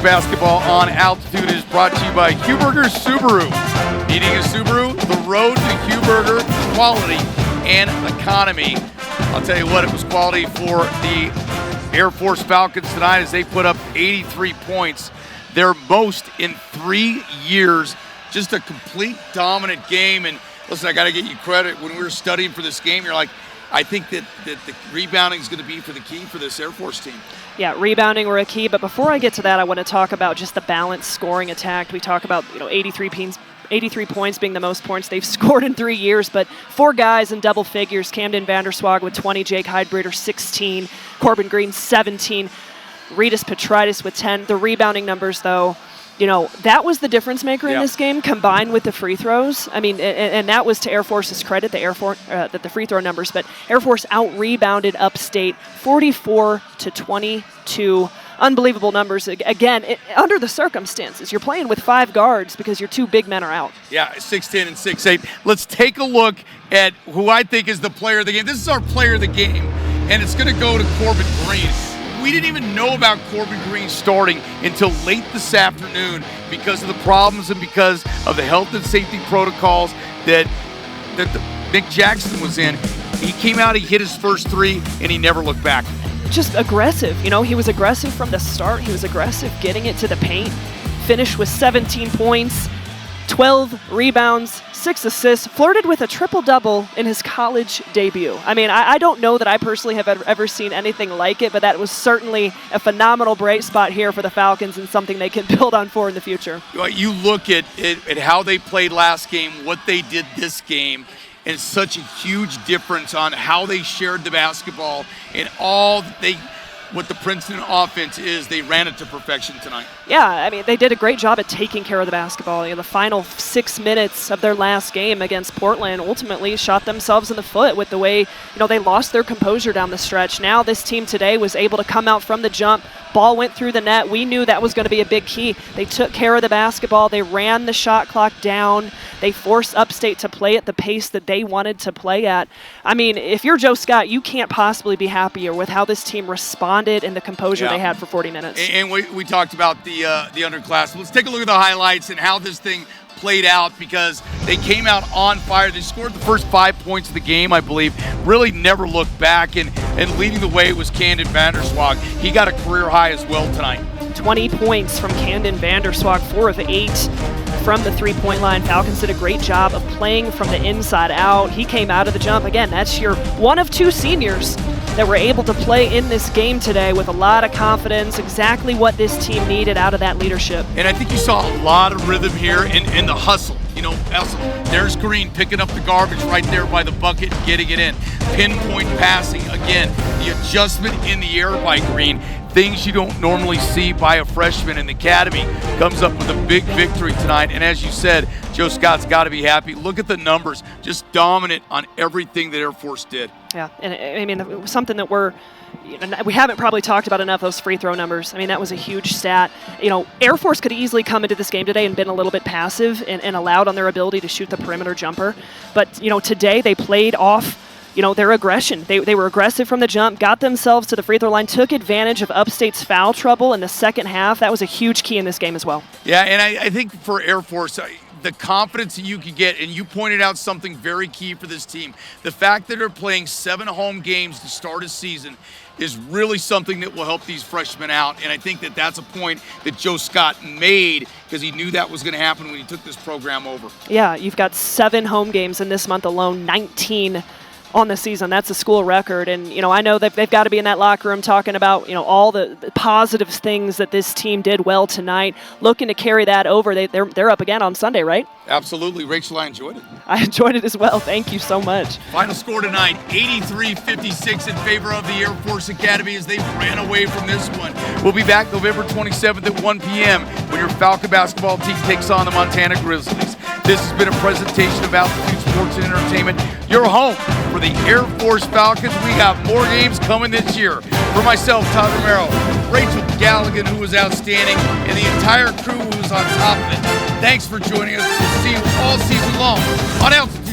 Basketball on Altitude is brought to you by Huberger Subaru. Needing a Subaru? The road to Huberger, quality and economy. I'll tell you what, it was quality for the Air Force Falcons tonight as they put up 83 points, their most in 3 years. Just a complete dominant game. And listen, I got to get you credit. When we were studying for this game, you're like, I think that the rebounding is going to be the key for this Air Force team. Yeah, rebounding were a key. But before I get to that, I want to talk about just the balanced scoring attack. We talk about 83 points being the most points they've scored in 3 years, but 4 guys in double figures. Camden Vanderswag with 20, Jake Heidbreder 16, Corbin Green 17, Ritas Petritis with 10. The rebounding numbers, though, that was the difference maker in this game, combined with the free throws. I mean, and that was to Air Force's credit, the free throw numbers. But Air Force out-rebounded Upstate 44-22. Unbelievable numbers. Again, under the circumstances, you're playing with 5 guards because your 2 big men are out. Yeah, 6'10 and 6'8. Let's take a look at who I think is the player of the game. This is our player of the game, and it's going to go to Corbin Green. We didn't even know about Corbin Green starting until late this afternoon because of the problems and because of the health and safety protocols that Nick Jackson was in. He came out, he hit his first 3, and he never looked back. Just aggressive. He was aggressive from the start. He was aggressive getting it to the paint. Finished with 17 points, 12 rebounds, 6 assists, flirted with a triple-double in his college debut. I mean, I don't know that I personally have ever seen anything like it, but that was certainly a phenomenal bright spot here for the Falcons and something they can build on for in the future. You look at how they played last game, what they did this game, and such a huge difference on how they shared the basketball and what the Princeton offense is. They ran it to perfection tonight. Yeah, I mean, they did a great job at taking care of the basketball. The final 6 minutes of their last game against Portland ultimately shot themselves in the foot with the way, they lost their composure down the stretch. Now this team today was able to come out from the jump. Ball went through the net. We knew that was going to be a big key. They took care of the basketball. They ran the shot clock down. They forced Upstate to play at the pace that they wanted to play at. I mean, if you're Joe Scott, you can't possibly be happier with how this team responded and the composure they had for 40 minutes. And we talked about the underclass. Let's take a look at the highlights and how this thing played out because they came out on fire. They scored the first 5 points of the game, I believe. Really never looked back, and leading the way was Camden Vanderswag. He got a career high as well tonight. 20 points from Camden Vanderswag, 4 of 8 from the three-point line. Falcons did a great job of playing from the inside out. He came out of the jump. Again, that's your one of 2 seniors that were able to play in this game today with a lot of confidence, exactly what this team needed out of that leadership. And I think you saw a lot of rhythm here in the hustle. There's Green picking up the garbage right there by the bucket and getting it in. Pinpoint passing, again, the adjustment in the air by Green. Things you don't normally see by a freshman in the academy. Comes up with a big victory tonight. And as you said, Joe Scott's got to be happy. Look at the numbers. Just dominant on everything that Air Force did. Yeah, and I mean, it was something that we haven't probably talked about enough, those free throw numbers. I mean, that was a huge stat. Air Force could easily come into this game today and been a little bit passive and allowed on their ability to shoot the perimeter jumper. But, today they played off their aggression. They were aggressive from the jump, got themselves to the free throw line, took advantage of Upstate's foul trouble in the second half. That was a huge key in this game as well. Yeah, and I think for Air Force, the confidence that you can get, and you pointed out something very key for this team. The fact that they're playing 7 home games to start a season is really something that will help these freshmen out. And I think that that's a point that Joe Scott made because he knew that was going to happen when he took this program over. Yeah, you've got 7 home games in this month alone, 19 on the season. That's a school record. And, I know that they've got to be in that locker room talking about, all the positive things that this team did well tonight, looking to carry that over. They're up again on Sunday, right? Absolutely. Rachel, I enjoyed it. I enjoyed it as well. Thank you so much. Final score tonight, 83-56 in favor of the Air Force Academy as they ran away from this one. We'll be back November 27th at 1 p.m. when your Falcon basketball team takes on the Montana Grizzlies. This has been a presentation of Altitude Sports and Entertainment, your home for the Air Force Falcons. We got more games coming this year. For myself, Todd Romero, Rachel Galligan, who was outstanding, and the entire crew who was on top of it. Thanks for joining us. We'll see you all season long on Altitude.